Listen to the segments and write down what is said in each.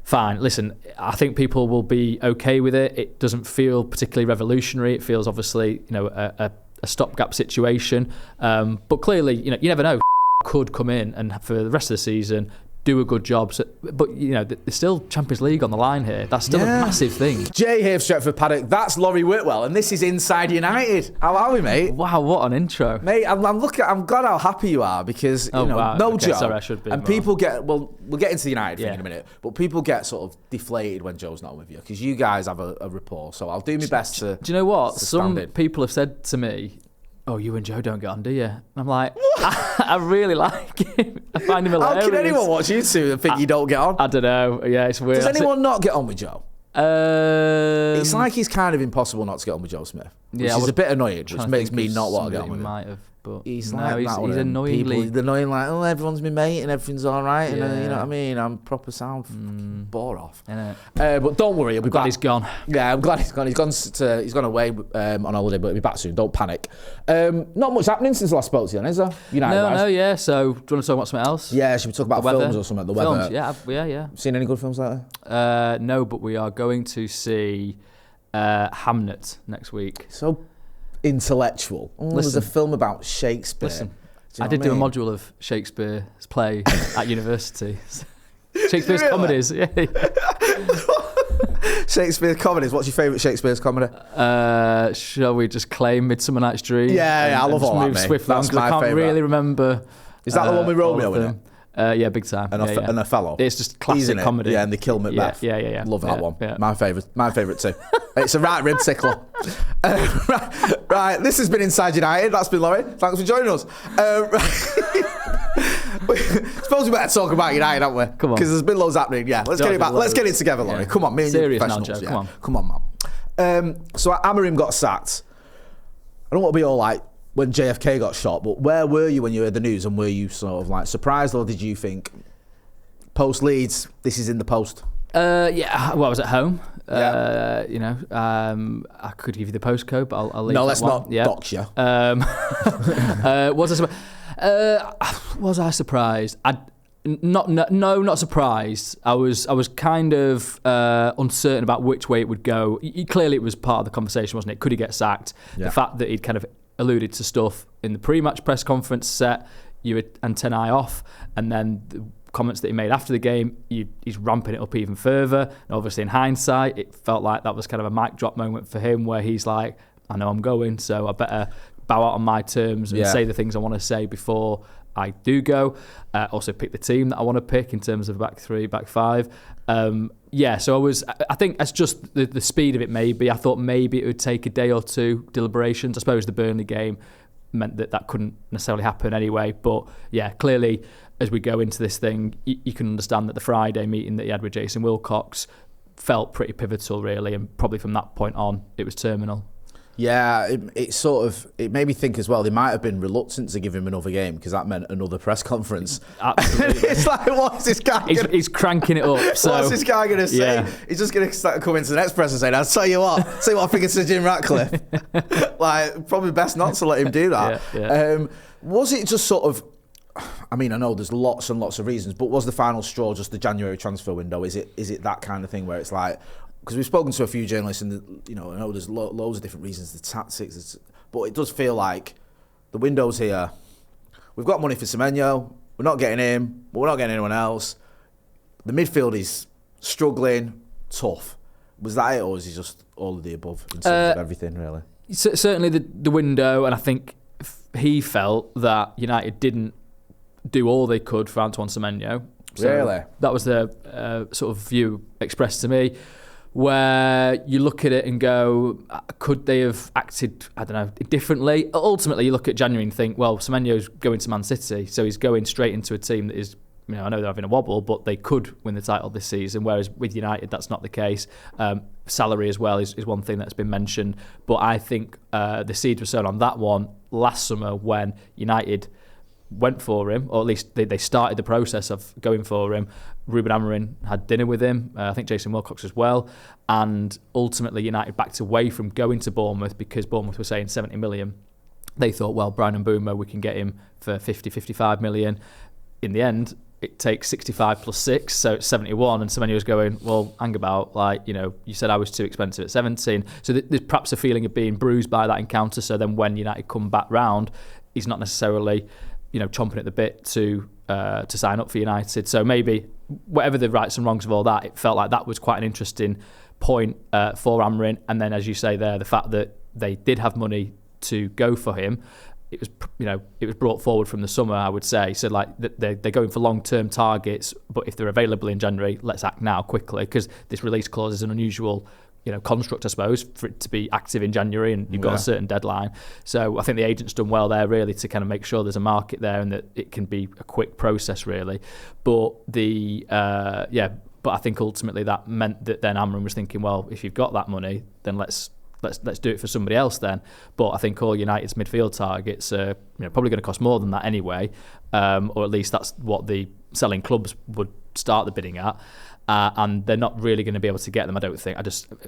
fine. Listen, I think people will be okay with it. It doesn't feel particularly revolutionary. It feels obviously, a stopgap situation. But clearly, you never know. Could come in and for the rest of the season do a good job. So, but, there's still Champions League on the line here. That's still a massive thing. Jay here for Stretford Paddock. That's Laurie Whitwell, and this is Inside United. How are we, mate? Wow, what an intro. Mate, I'm glad how happy you are because, wow. no okay, Joe. Sorry, I should be. And more. people we'll get into the United thing in a minute, but people get sort of deflated when Joe's not with you because you guys have a rapport. So I'll do my best to. Do you know what? Some people have said to me, "Oh, you and Joe don't get on, do you?" And I'm like, I really like him. I find him hilarious. How can anyone watch you two and think you don't get on? I don't know. Yeah, it's weird. Does anyone not get on with Joe? It's like it's kind of impossible not to get on with Joe Smith, which is a bit annoying, which makes me not want to get on with him. Might have, but he's annoyingly. He's annoying, like, oh, everyone's my mate and everything's all right, and you know what I mean. I'm proper sound fucking bore off. But don't worry, I'm glad he's gone. Yeah, I'm glad he's gone. He's gone away on holiday, but he'll be back soon. Don't panic. Not much happening since the last spoke to you, then, is there? No, yeah. So, do you want to talk about something else? Yeah, should we talk about films or something? The weather. Yeah. Seen any good films lately? No, but we are going to see Hamnet next week. So intellectual. There's a film about Shakespeare. Listen, I did do a module of Shakespeare's play at university. Shakespeare's comedies. Yeah. Shakespeare's comedies. What's your favourite Shakespeare's comedy? Shall we just claim Midsummer Night's Dream? Yeah, I love all that, mate. Swiftly on, 'cause I can't really remember. Is that the one with Romeo in it? Yeah, big time. And Othello. It's just classic comedy. Yeah, and they kill Macbeth. Yeah. Love that one. Yeah. My favourite too. It's a right rib tickler. Right, this has been Inside United. That's been Laurie. Thanks for joining us. Suppose we better talk about United, haven't we? Come on. Because there's been loads happening. Yeah, let's get it back. Let's get it together, Laurie. Come on, me and you professionals. Now, Joe. Come on, man. So Amorim got sacked. I don't want to be all like when JFK got shot, but where were you when you heard the news, and were you sort of like surprised, or did you think post Leeds, this is in the post? Yeah, well, I was at home. I could give you the postcode, but I'll leave. No, let's not yeah. dox you. Was I surprised? Not surprised. I was kind of uncertain about which way it would go. Clearly, it was part of the conversation, wasn't it? Could he get sacked? Yeah. The fact that he'd kind of alluded to stuff in the pre-match press conference set your antennae off, and then the comments that he made after the game, he's ramping it up even further. And obviously, in hindsight, it felt like that was kind of a mic drop moment for him, where he's like, I know I'm going, so I better bow out on my terms and say the things I want to say before I do go. Also pick the team that I want to pick in terms of back three, back five. So I think that's just the speed of it maybe. I thought maybe it would take a day or two deliberations. I suppose the Burnley game meant that couldn't necessarily happen anyway. But yeah, clearly as we go into this thing, you can understand that the Friday meeting that he had with Jason Wilcox felt pretty pivotal really, and probably from that point on it was terminal. Yeah, it made me think as well, they might have been reluctant to give him another game because that meant another press conference. Absolutely. It's like, what's this guy he's cranking it up. So. What's this guy going to say? Yeah. He's just going to come into the next press and say, I'll tell you what I think it's Jim Ratcliffe. Like, probably best not to let him do that. Yeah. Was it just sort of, I mean, I know there's lots and lots of reasons, but was the final straw just the January transfer window? Is it that kind of thing where it's like, because we've spoken to a few journalists, and I know there's loads of different reasons, the tactics, but it does feel like the window's here. We've got money for Semenyo. We're not getting him, but we're not getting anyone else. The midfield is struggling, tough. Was that it, or is it just all of the above in terms of everything, really? Certainly the window, and I think he felt that United didn't do all they could for Antoine Semenyo. So really? That was the sort of view expressed to me, where you look at it and go, could they have acted, I don't know, differently? Ultimately, you look at January and think, well, Semenyo's going to Man City, so he's going straight into a team that is, I know they're having a wobble, but they could win the title this season, whereas with United, that's not the case. Salary as well is one thing that's been mentioned, but I think the seeds were sown on that one last summer when United went for him, or at least they started the process of going for him. Ruben Amorim had dinner with him, I think Jason Wilcox as well, and ultimately United backed away from going to Bournemouth because Bournemouth were saying 70 million. They thought, well, Brian Mbeumo, we can get him for 50, 55 million. In the end, it takes 65 plus 6, so it's 71, and Semenyo was going, well, hang about, like, you know, you said I was too expensive at 17. So there's perhaps a feeling of being bruised by that encounter, so then when United come back round, he's not necessarily, you know, chomping at the bit to sign up for United. So maybe, whatever the rights and wrongs of all that, it felt like that was quite an interesting point for Amorim. And then, as you say there, the fact that they did have money to go for him, it was, you know, it was brought forward from the summer, I would say. So like they're going for long-term targets, but if they're available in January, let's act now quickly, because this release clause is an unusual, you know, construct, I suppose, for it to be active in January, and you've got a certain deadline. So I think the agent's done well there, really, to kind of make sure there's a market there and that it can be a quick process, really. But but I think ultimately that meant that then Amorim was thinking, well, if you've got that money, then let's do it for somebody else then. But I think all United's midfield targets are, you know, probably going to cost more than that anyway, or at least that's what the selling clubs would start the bidding at. And they're not really going to be able to get them, I don't think.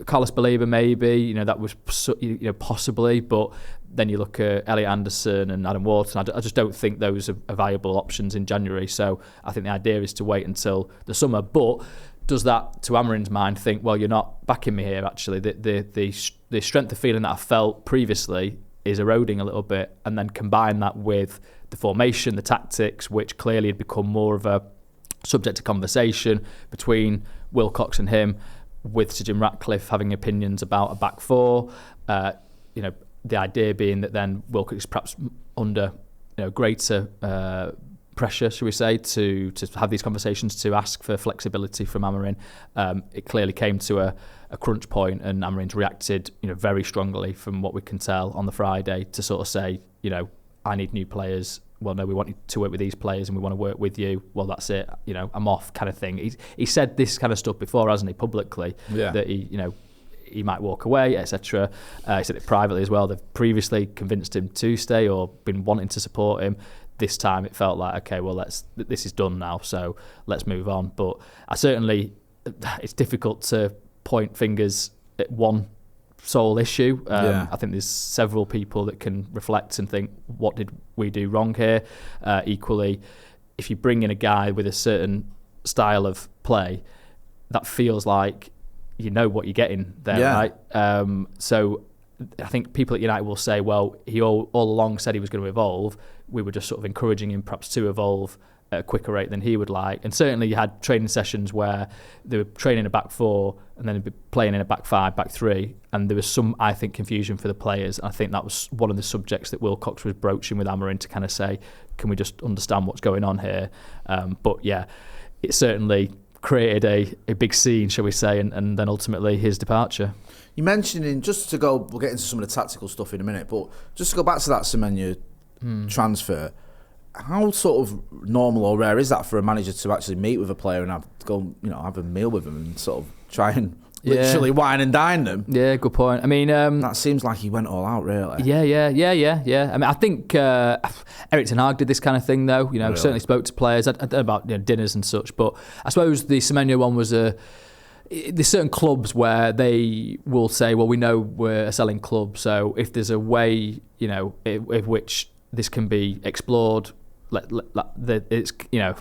Carlos Baleba maybe, you know, that was, you know, possibly, but then you look at Elliot Anderson and Adam Wharton, I just don't think those are viable options in January. So I think the idea is to wait until the summer. But does that, to Amorim's mind, think, well, you're not backing me here, actually. The strength of feeling that I felt previously is eroding a little bit, and then combine that with the formation, the tactics, which clearly had become more of a subject to conversation between Wilcox and him, with Sir Jim Ratcliffe having opinions about a back four. You know, the idea being that then Wilcox is perhaps under, you know, greater pressure, shall we say, to have these conversations, to ask for flexibility from Amorim. It clearly came to a crunch point, and Amorim's reacted, you know, very strongly from what we can tell on the Friday, to sort of say, you know, I need new players. Well, no, we want you to work with these players and we want to work with you. Well, that's it. You know, I'm off, kind of thing. He said this kind of stuff before, hasn't he, publicly, that he might walk away, etc. He said it privately as well. They've previously convinced him to stay or been wanting to support him. This time it felt like, okay, well, this is done now, so let's move on. But it's difficult to point fingers at one sole issue. I think there's several people that can reflect and think, what did we do wrong here? Equally, if you bring in a guy with a certain style of play, that feels like you know what you're getting there, right? So I think people at United will say, well, he all along said he was going to evolve. We were just sort of encouraging him perhaps to evolve at a quicker rate than he would like. And certainly you had training sessions where they were training a back four and then playing in a back five, back three, and there was some, I think, confusion for the players. I think that was one of the subjects that Wilcox was broaching with Amorim, to kind of say, can we just understand what's going on here? But yeah, it certainly created a big scene, shall we say, and then ultimately his departure. You mentioned, we'll get into some of the tactical stuff in a minute, but just to go back to that Semenyo transfer, how sort of normal or rare is that for a manager to actually meet with a player and have a meal with them and sort of try and literally wine and dine them? Yeah, good point. I mean, that seems like he went all out, really. Yeah. I mean, I think Erik ten Hag did this kind of thing, though. You know, really? Certainly spoke to players. I don't know about dinners and such, but I suppose the Semenyo one was there's certain clubs where they will say, well, we know we're a selling club, so if there's a way, you know, in which this can be explored, it's, you know,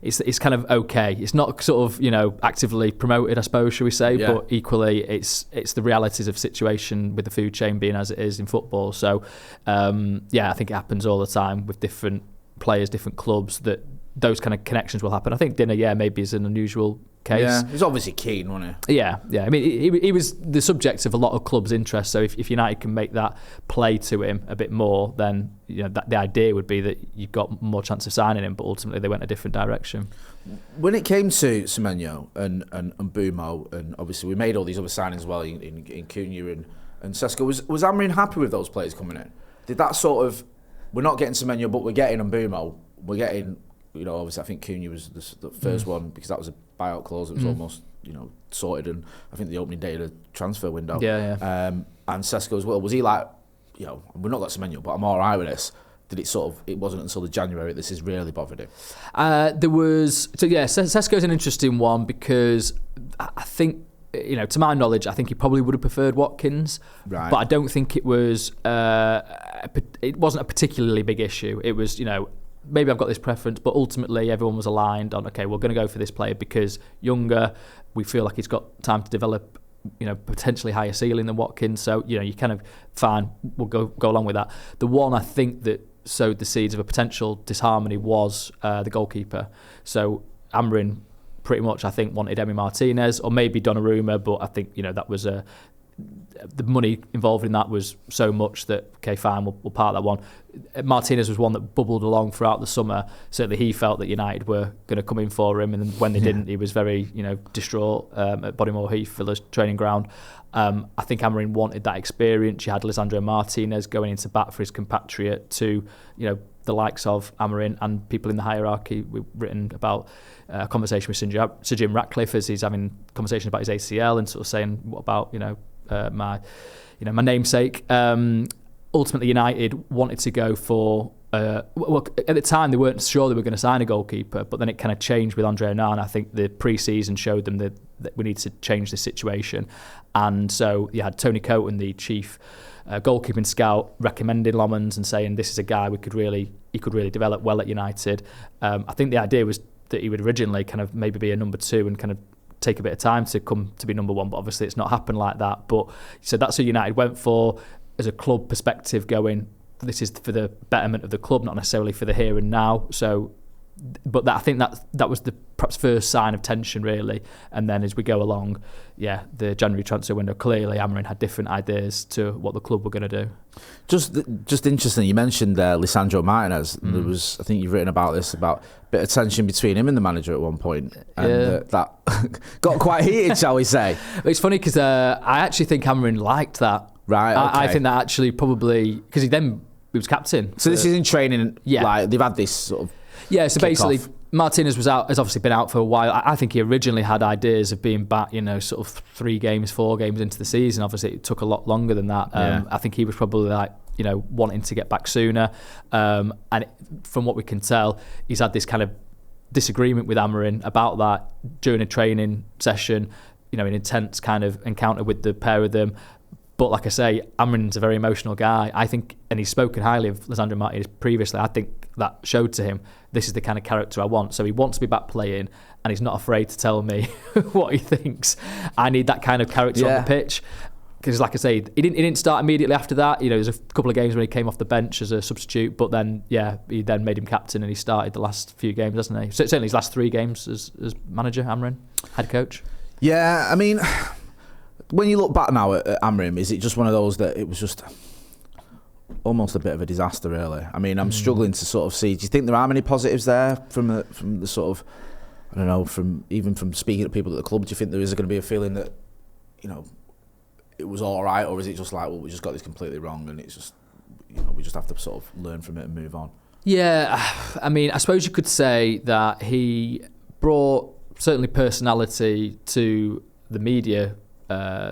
it's kind of okay. It's not sort of, you know, actively promoted, I suppose, shall we say, but equally it's the realities of situation with the food chain being as it is in football. So I think it happens all the time with different players, different clubs, that those kind of connections will happen. I think Dinner, maybe is an unusual case. Yeah, he's obviously keen, wasn't he? Yeah. I mean, he was the subject of a lot of clubs' interest. So if United can make that play to him a bit more, then, you know, the idea would be that you've got more chance of signing him. But ultimately, they went a different direction. When it came to Semenyo and Mbeumo, and obviously we made all these other signings as well in Cunha and Sesko, was Amorim happy with those players coming in? Did that sort of, we're not getting Semenyo, but we're getting Mbeumo, we're getting, you know, obviously I think Cunha was the first one because that was a buyout clause. It was almost, you know, sorted, and I think the opening day of the transfer window. And Sesko as well. Was he like, you know, we're not got Semenyo, but I'm all right with this? Did it sort of? It wasn't until the January this has really bothered him. Sesko's an interesting one because I think, you know, to my knowledge, I think he probably would have preferred Watkins, right? But I don't think it was. It wasn't a particularly big issue. It was, you know, maybe I've got this preference, but ultimately everyone was aligned on, okay, we're going to go for this player because younger, we feel like he's got time to develop, potentially higher ceiling than Watkins. So, you kind of, fine, we'll go along with that. The one I think that sowed the seeds of a potential disharmony was the goalkeeper. So Amorim pretty much, I think, wanted Emi Martinez or maybe Donnarumma, but I think, that was the money involved in that was so much that, okay, fine, we'll park that one. Martinez was one that bubbled along throughout the summer. Certainly he felt that United were going to come in for him, and when they didn't, he was very, distraught at Bodymoor Heath, Villa's training ground. I think Amorim wanted that experience. You had Lisandro Martinez going into bat for his compatriot to, the likes of Amorim and people in the hierarchy. We've written about a conversation with Sir Jim Ratcliffe as he's having conversations about his ACL and sort of saying, what about, my namesake. Ultimately, United wanted to go for. Well, at the time they weren't sure they were going to sign a goalkeeper, but then it kind of changed with Andre Onana. I think the pre-season showed them that we need to change the situation, and so you had Tony Coton, the chief goalkeeping scout, recommending Lomans and saying this is a guy he could really develop well at United. I think the idea was that he would originally kind of maybe be a number 2 and kind of take a bit of time to come to be number 1, but obviously it's not happened like that. But so that's who United went for as a club perspective, going, this is for the betterment of the club, not necessarily for the here and now. So, but I think that was the perhaps first sign of tension, really. And then as we go along, the January transfer window, clearly Amorim had different ideas to what the club were going to do. Just interesting, you mentioned Lisandro Martinez. There was, I think you've written about this, about a bit of tension between him and the manager at one point, and that got quite heated, shall we say. It's funny because I actually think Amorim liked that. Right, okay. I think that actually probably, because he was captain. So this is in training, like they've had this sort of so basically Martinez has obviously been out for a while. I think he originally had ideas of being back, sort of 3 games, 4 games into the season. Obviously it took a lot longer than that. I think he was probably like, wanting to get back sooner. And from what we can tell, he's had this kind of disagreement with Amorim about that during a training session, an intense kind of encounter with the pair of them. But like I say, Amorim's a very emotional guy. I think, and he's spoken highly of Lisandro Martinez previously. I think that showed to him, this is the kind of character I want. So he wants to be back playing, and he's not afraid to tell me what he thinks. I need that kind of character on the pitch. Because like I say, he didn't start immediately after that. There's a couple of games when he came off the bench as a substitute, but then, he then made him captain and he started the last few games, hasn't he? Certainly his last 3 games as manager, Amorim, head coach. Yeah, I mean, when you look back now at Amorim, is it just one of those that it was just almost a bit of a disaster, really? I mean, I'm struggling to sort of see. Do you think there are many positives there from the sort of, I don't know, from speaking to people at the club? Do you think there is going to be a feeling that, it was all right, or is it just like, well, we just got this completely wrong, and it's just, we just have to sort of learn from it and move on? Yeah, I mean, I suppose you could say that he brought certainly personality to the media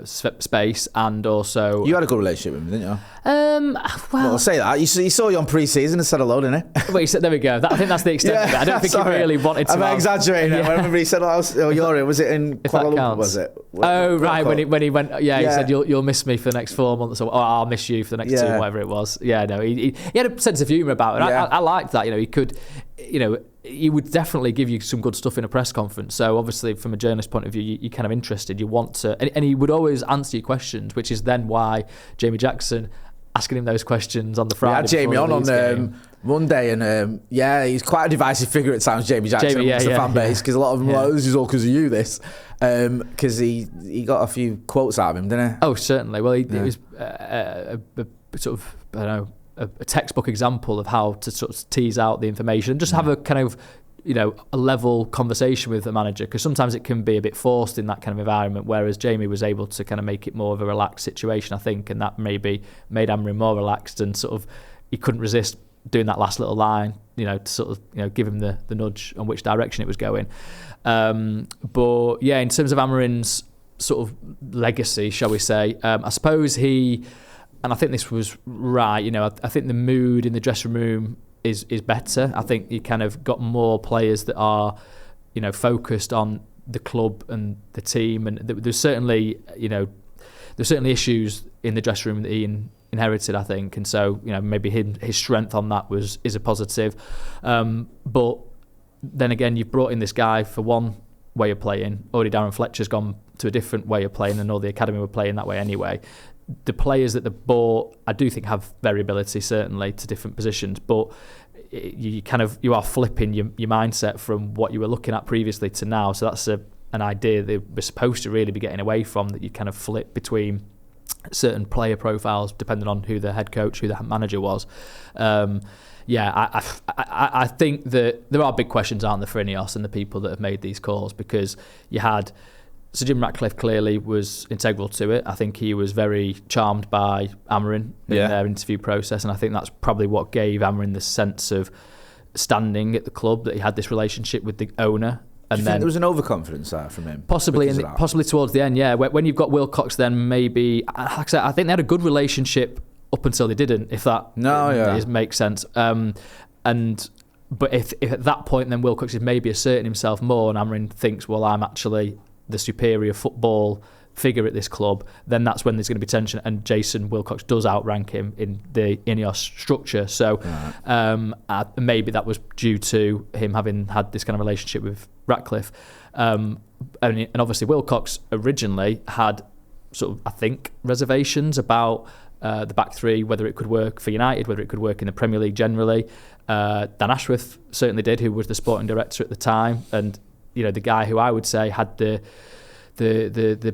space, and also you had a good relationship with him, didn't you? Well, I'll say that. He saw you on pre-season and said hello, didn't he? Wait, there we go. I think that's the extent of it. I don't think he really wanted to. I'm exaggerating. I remember he said, you're in. Was it in Kuala Lumpur, was it? Oh, right, when he went, he said, you'll miss me for the next 4 months, or I'll miss you for the next 2, whatever it was. Yeah, no, he had a sense of humour about it. I liked that. He could, he would definitely give you some good stuff in a press conference. So obviously, from a journalist point of view, you're kind of interested. You want to, and he would always answer your questions, which is then why Jamie Jackson asking him those questions on the Friday. We had Jamie on Monday, and he's quite a divisive figure at times, Jamie Jackson, amongst the fan base, because a lot of them are like, this is all because of you, this. Because he got a few quotes out of him, didn't he? Oh, certainly. Well, it was a sort of, I don't know, a textbook example of how to sort of tease out the information and just have a kind of, a level conversation with the manager, because sometimes it can be a bit forced in that kind of environment, whereas Jamie was able to kind of make it more of a relaxed situation, I think, and that maybe made Amorim more relaxed, and sort of he couldn't resist doing that last little line, to sort of, give him the nudge on which direction it was going. But yeah, in terms of Amorim's sort of legacy, shall we say, I suppose and I think this was right, I think the mood in the dressing room is better. I think you kind of got more players that are, focused on the club and the team, and there's certainly issues in the dressing room that Ian inherited, I think, and so maybe his strength on that is a positive. But then again, you've brought in this guy for one way of playing. Already Darren Fletcher's gone to a different way of playing, and all the academy were playing that way anyway. The players that they've bought, I do think have variability certainly to different positions, but you are flipping your mindset from what you were looking at previously to now. So that's an idea they were supposed to really be getting away from, that you kind of flip between certain player profiles depending on who the head coach, who the manager was. I think that there are big questions, aren't there, for INEOS and the people that have made these calls, because you had Sir Jim Ratcliffe clearly was integral to it. I think he was very charmed by Amorim in their interview process, and I think that's probably what gave Amorim the sense of standing at the club, that he had this relationship with the owner. And do you think there was an overconfidence there from him? Possibly towards the end, yeah. When you've got Wilcox, then maybe, like I said, I think they had a good relationship up until they didn't, if that makes sense. But if at that point then Wilcox is maybe asserting himself more, and Amorim thinks, well, I'm actually the superior football figure at this club, then that's when there's going to be tension, and Jason Wilcox does outrank him in the INEOS structure. So maybe that was due to him having had this kind of relationship with Ratcliffe. And obviously Wilcox originally had sort of, I think, reservations about the back three, whether it could work for United, whether it could work in the Premier League generally. Dan Ashworth certainly did, who was the sporting director at the time, and the guy who I would say had the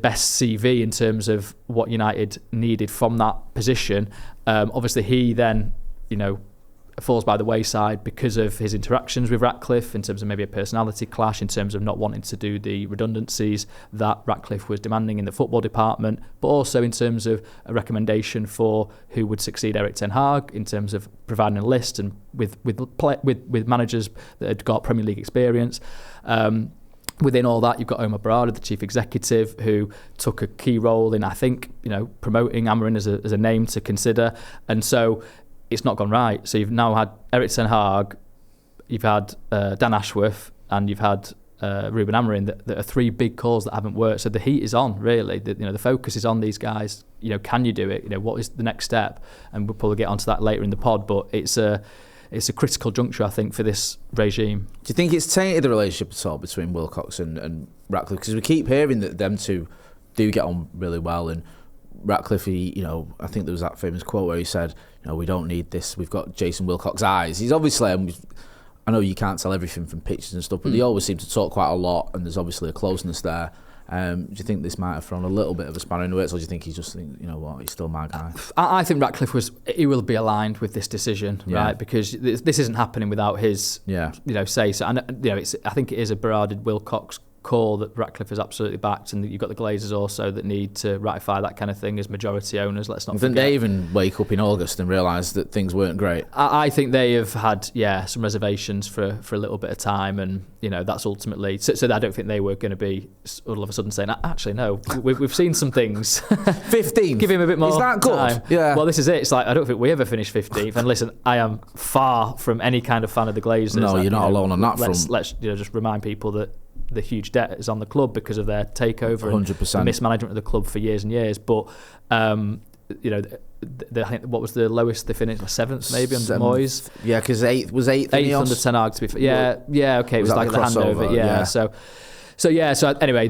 best CV in terms of what United needed from that position. Obviously, he then, falls by the wayside because of his interactions with Ratcliffe, in terms of maybe a personality clash, in terms of not wanting to do the redundancies that Ratcliffe was demanding in the football department, but also in terms of a recommendation for who would succeed Erik ten Hag, in terms of providing a list and with managers that had got Premier League experience. Within all that, you've got Omar Barada, the chief executive, who took a key role in, I think, promoting Amorim as a name to consider. And so it's not gone right. So you've now had Erik ten Hag, you've had Dan Ashworth, and you've had Ruben Amorim. That are three big calls that haven't worked. So the heat is on, really. The focus is on these guys. Can you do it? What is the next step? And we'll probably get onto that later in the pod. But it's a critical juncture, I think, for this regime. Do you think it's tainted the relationship at all between Wilcox and Ratcliffe? Because we keep hearing that them two do get on really well, and Ratcliffe, I think there was that famous quote where he said, we don't need this, we've got Jason Wilcox's eyes. He's obviously, I know you can't tell everything from pictures and stuff, but they always seem to talk quite a lot, and there's obviously a closeness there. Do you think this might have thrown a little bit of a spanner in the works, or do you think he's just, he's still my guy? I think Ratcliffe he will be aligned with this decision, right? Because this isn't happening without his, say. So, and I think it is a Berarded Wilcox call that Ratcliffe has absolutely backed, and you've got the Glazers also that need to ratify that kind of thing as majority owners. Let's not forget. Didn't they even wake up in August and realise that things weren't great? I think they have had some reservations for a little bit of time, and that's ultimately so I don't think they were going to be all of a sudden saying, actually no, we've seen some things. 15th. Give him a bit more. Is that good? Time. Yeah. Well, this is it. It's like, I don't think we ever finished 15th. And listen, I am far from any kind of fan of the Glazers. No, you're not alone on that front. Let's just remind people that the huge debt is on the club because of their takeover 100%. and mismanagement of the club for years and years. But I think what was the lowest they finished? 7th maybe under Moyes. Yeah, because 8th under ten Hag, to be fair. Yeah, okay. It was like the handover. Yeah. So anyway,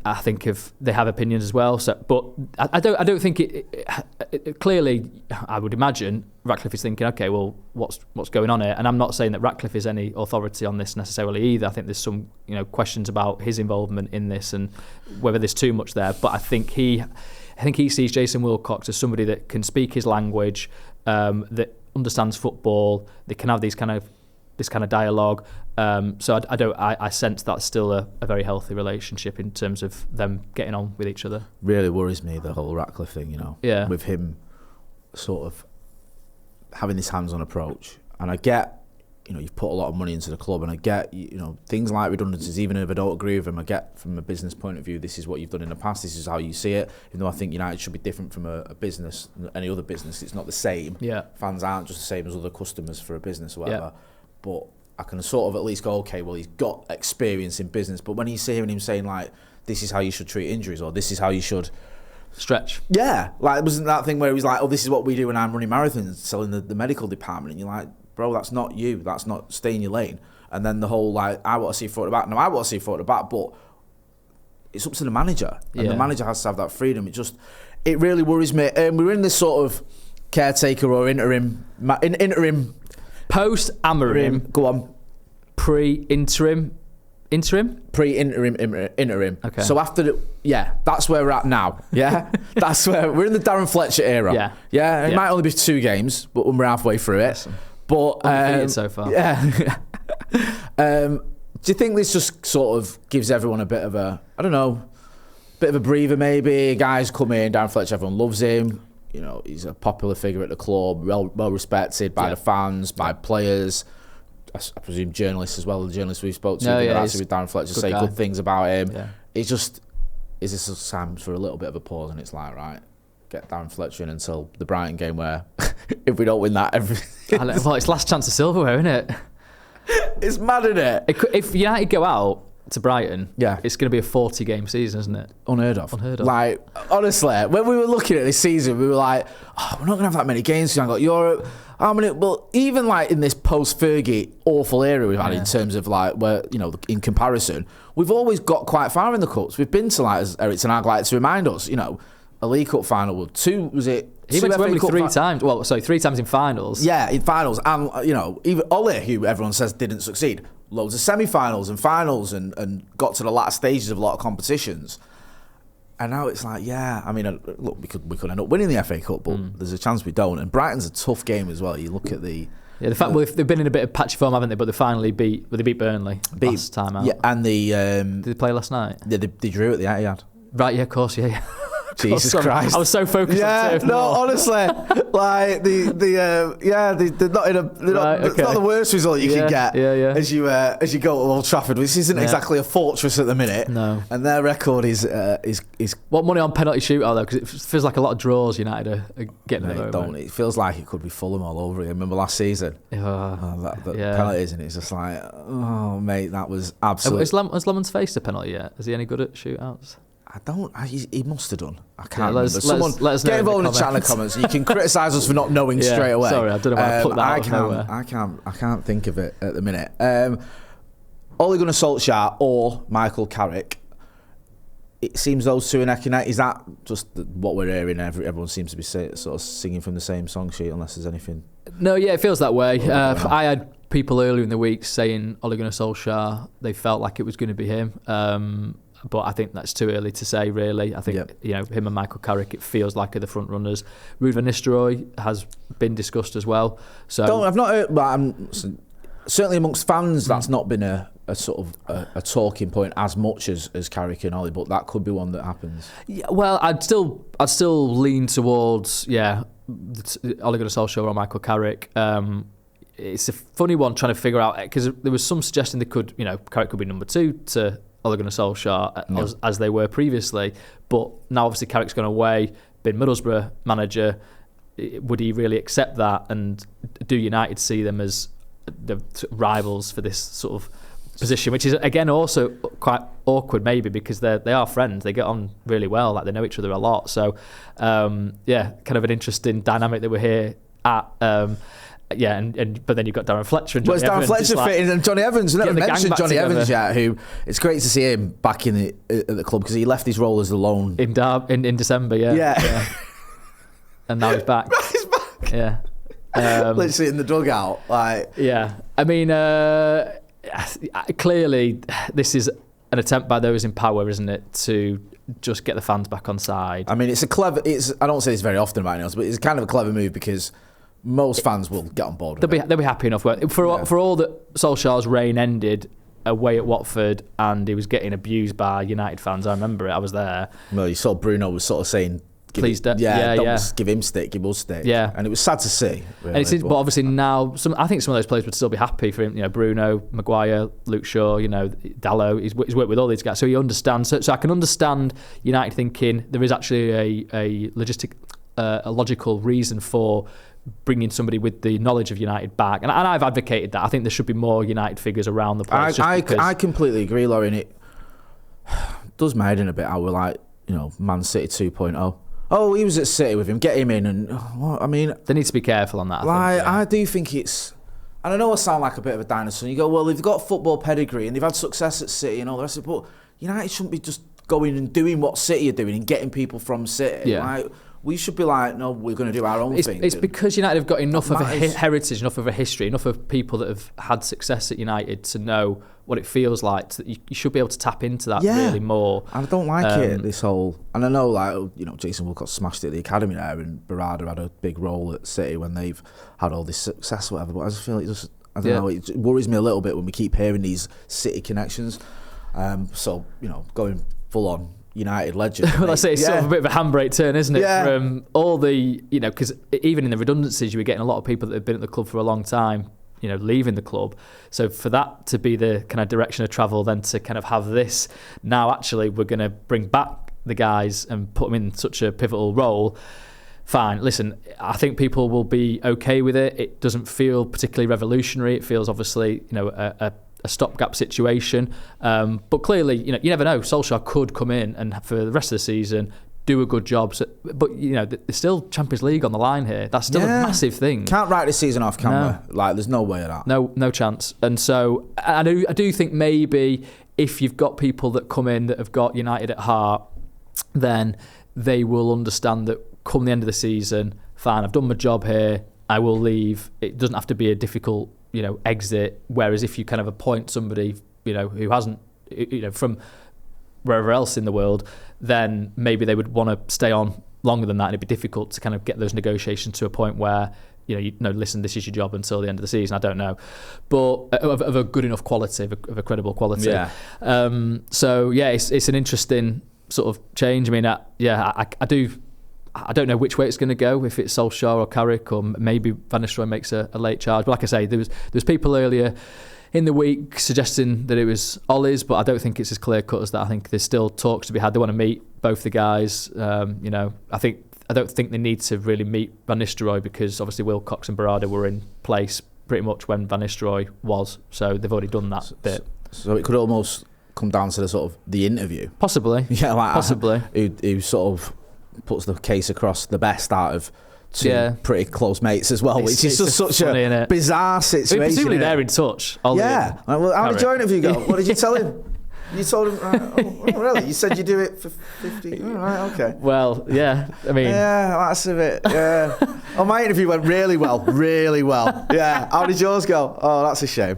I think they have opinions as well. So, but I don't think it clearly. I would imagine Ratcliffe is thinking, okay, well, what's going on here? And I'm not saying that Ratcliffe is any authority on this necessarily either. I think there's some questions about his involvement in this and whether there's too much there. But I think he sees Jason Wilcox as somebody that can speak his language, that understands football. They can have this kind of dialogue. So I sense that's still a very healthy relationship in terms of them getting on with each other. Really worries me, the whole Ratcliffe thing, Yeah. With him sort of having this hands-on approach. And I get, you've put a lot of money into the club, and I get, things like redundancies, even if I don't agree with them, I get from a business point of view, this is what you've done in the past, this is how you see it. Even though I think United should be different from a business, any other business, it's not the same. Yeah. Fans aren't just the same as other customers for a business or whatever. Yeah. But I can sort of at least go, okay, well, he's got experience in business. But when he's hearing him saying, like, this is how you should treat injuries, or this is how you should Stretch. Yeah, like it wasn't that thing where he was like, "Oh, this is what we do when I'm running marathons, selling the medical department," and you're like, "Bro, that's not you. That's not stay in your lane." And then the whole like, "I want to see forward at the back." No, I want to see forward at the back, but it's up to the manager, and the manager has to have that freedom. It really worries me. We're in this sort of caretaker or interim post Amorim. Go on. Pre-interim. Interim. Okay. So after that's where we're at now. Yeah, that's where we're in the Darren Fletcher era. Yeah. It might only be 2 games, but we're halfway through it. Awesome. But undefeated so far. Yeah. Do you think this just sort of gives everyone a bit of a, I don't know, bit of a breather maybe? Guys come in, Darren Fletcher, everyone loves him. You know, he's a popular figure at the club, well respected by the fans, by players. I presume journalists as well. The journalists we spoke to, with Darren Fletcher, say good things about him. Yeah. It's just, is this a time for a little bit of a pause? And it's like, right, get Darren Fletcher in until the Brighton game where if we don't win that, everything. Well, it's last chance of silverware, isn't it? It's mad, isn't it? If United go out to Brighton, it's going to be a 40-game season, isn't it? Unheard of. Like, honestly, when we were looking at this season, we were like, oh, we're not going to have that many games. We've got Europe. How many? Well, even like in this post-Fergie awful era we've had in terms of like, where, you know, in comparison, we've always got quite far in the cups. We've been to, like, as Eric Ten Hag likes to remind us, you know, a League Cup final, 2, was it? He went to Wembley 3 times. Well, sorry, 3 times in finals. Yeah, in finals. And, you know, even Ole, who everyone says didn't succeed, loads of semi-finals and finals and got to the latter stages of a lot of competitions. And now it's like, I mean, look, we could end up winning the FA Cup, but there's a chance we don't. And Brighton's a tough game as well. You look at the... Yeah, the fact they've been in a bit of patchy form, haven't they? But they finally beat Burnley last time out. Yeah, and did they play last night? Yeah, they drew at the Etihad. Right, yeah, of course, yeah. Jesus Christ! I was so focused on turf. No, honestly, like they're not in a. It's not the worst result you can get. As you go to Old Trafford, which isn't exactly a fortress at the minute. No, and their record is. What money on penalty shootout though? Because it feels like a lot of draws United are getting at the moment. Don't it? It feels like it could be Fulham all over again. Remember last season? Penalties, and it's just like, oh mate, that was absolutely. Has Lemons faced a penalty yet? Is he any good at shootouts? He must have done. I can't remember. Let us know get involved in the chat in the comments. You can criticise us for not knowing straight away. Sorry, I don't know why I put that out of nowhere. I can't think of it at the minute. Ole Gunnar Solskjaer or Michael Carrick. It seems those two are neck and neck. Is that just what we're hearing? Everyone seems to be sort of singing from the same song sheet, unless there's anything. No, it feels that way. I had people earlier in the week saying Ole Gunnar Solskjaer. They felt like it was going to be him. But I think that's too early to say, really. I think him and Michael Carrick, it feels like are the front runners. Ruben Van Nistelrooy has been discussed as well. So I've not heard, but certainly amongst fans, that's not been a sort of a talking point as much as Carrick and Ole, but that could be one that happens. Yeah, well, I'd still lean towards Ole Gunnar Solskjaer or Michael Carrick. It's a funny one trying to figure out, because there was some suggestion Carrick could be number 2 to Ole Gunnar Solskjaer as they were previously, but now obviously Carrick's gone away, been Middlesbrough manager. Would he really accept that, and do United see them as the rivals for this sort of position, which is again also quite awkward maybe, because they are friends, they get on really well, like they know each other a lot, so kind of an interesting dynamic that we're here at. But then you've got Darren Fletcher and Johnny Evans. Darren Fletcher fitting and Johnny Evans. We've never mentioned Johnny Evans yet, who it's great to see him back at the club, because he left his role as the lone in December. Yeah. And now he's back. He's back. Yeah. Literally in the dugout. Yeah. I mean, clearly this is an attempt by those in power, isn't it, to just get the fans back on side. I mean, I don't say this very often about INEOS, but it's kind of a clever move, because most fans will get on board with it. They'll be happy enough. For all that Solskjaer's reign ended away at Watford and he was getting abused by United fans, I remember it, I was there. Well, you saw Bruno was sort of saying, please don't give him stick, give us stick. Yeah. And it was sad to see. Really, but obviously now, I think some of those players would still be happy for him. Bruno, Maguire, Luke Shaw, Dallo. He's worked with all these guys, so he understands. So I can understand United thinking there is actually a logical reason for bringing somebody with the knowledge of United back, and I've advocated that. I think there should be more United figures around the place. I completely agree, Laurie, and it does my head in a bit how we're like, Man City 2.0. oh, he was at City with him, get him in, and I mean, they need to be careful on that. I do think it's, and I know I sound like a bit of a dinosaur. You go, well, they've got football pedigree and they've had success at City and all the rest of it, but United shouldn't be just going and doing what City are doing and getting people from City. Yeah. Like, we should be like, no, we're going to do our own thing. It's because United have got enough of a heritage, enough of a history, enough of people that have had success at United to know what it feels like. You should be able to tap into that really more. I don't like it, this whole... And I know, like, you know, Jason Wilcox smashed it at the academy there, and Barada had a big role at City when they've had all this success or whatever, but I just feel like I don't know, it worries me a little bit when we keep hearing these City connections. So, you know, going full on United legend. Well, I say it's sort of a bit of a handbrake turn, isn't it? Yeah. From all the, you know, because even in the redundancies, you were getting a lot of people that have been at the club for a long time, you know, leaving the club. So for that to be the kind of direction of travel, then to kind of have this, now actually we're going to bring back the guys and put them in such a pivotal role. Fine. Listen, I think people will be okay with it. It doesn't feel particularly revolutionary. It feels obviously, you know, a stopgap situation. But clearly, you know, you never know. Solskjaer could come in and for the rest of the season do a good job. So, but, you know, there's still Champions League on the line here. That's still a massive thing. Can't write this season off, can we? Like, there's no way of that. No chance. And so I do think maybe if you've got people that come in that have got United at heart, then they will understand that come the end of the season, fine, I've done my job here, I will leave. It doesn't have to be a difficult, you know, exit. Whereas if you kind of appoint somebody, you know, who hasn't, you know, from wherever else in the world, then maybe they would want to stay on longer than that, and it'd be difficult to kind of get those negotiations to a point where, you know, listen, this is your job until the end of the season. I don't know, but of a good enough quality, of a credible quality. Yeah. So yeah, it's an interesting sort of change. I mean, I don't know which way it's going to go, if it's Solskjaer or Carrick, or maybe Van Nistelrooy makes a late charge. But like I say, there was people earlier in the week suggesting that it was Ollie's, but I don't think it's as clear cut as that. I think there's still talks to be had. They want to meet both the guys. You know, I don't think they need to really meet Van Nistelrooy, because obviously Wilcox and Barada were in place pretty much when Van Nistelrooy was, so they've already done that bit. So it could almost come down to the sort of the interview. Possibly. Yeah, like possibly. Who sort of puts the case across the best out of two pretty close mates as well, which is just such funny, a bizarre situation. Presumably they're in touch. Yeah. Well, how did your interview go? What did you tell him? You told him, oh, really? You said you do it for 50? All right, okay. Well, yeah, I mean... Yeah, that's a bit, yeah. Oh, my interview went really well, really well. Yeah, how did yours go? Oh, that's a shame.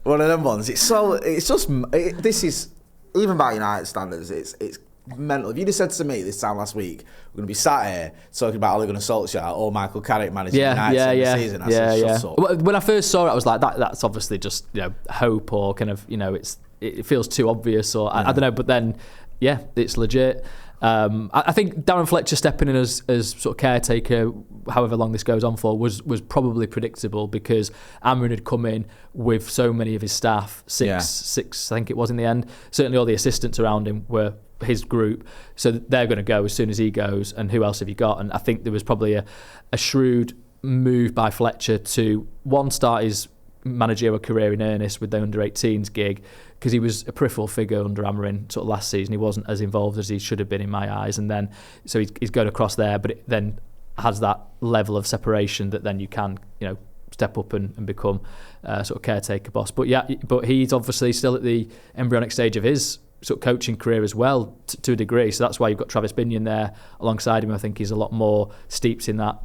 One of them ones. This is, even by United standards, it's mental. If you'd have said to me this time last week, we're going to be sat here talking about Ole Gunnar Solskjaer or Michael Carrick managing United in the season, I said, shut up. When I first saw it, I was like, that's obviously just, you know, hope, or kind of, you know, it feels too obvious, or I don't know. But then, yeah, it's legit. I think Darren Fletcher stepping in as sort of caretaker, however long this goes on for, was probably predictable, because Amorim had come in with so many of his staff, six I think it was in the end. Certainly all the assistants around him were his group, so they're going to go as soon as he goes, and who else have you got? And I think there was probably a shrewd move by Fletcher to, one, start his managerial career in earnest with the under-18s gig, because he was a peripheral figure under Amorim sort of last season. He wasn't as involved as he should have been in my eyes, and then so he's going across there, but it then has that level of separation that then you can, you know, step up and become sort of caretaker boss. But yeah, but he's obviously still at the embryonic stage of his sort of coaching career as well, to a degree. So that's why you've got Travis Binion there alongside him. I think he's a lot more steeped in that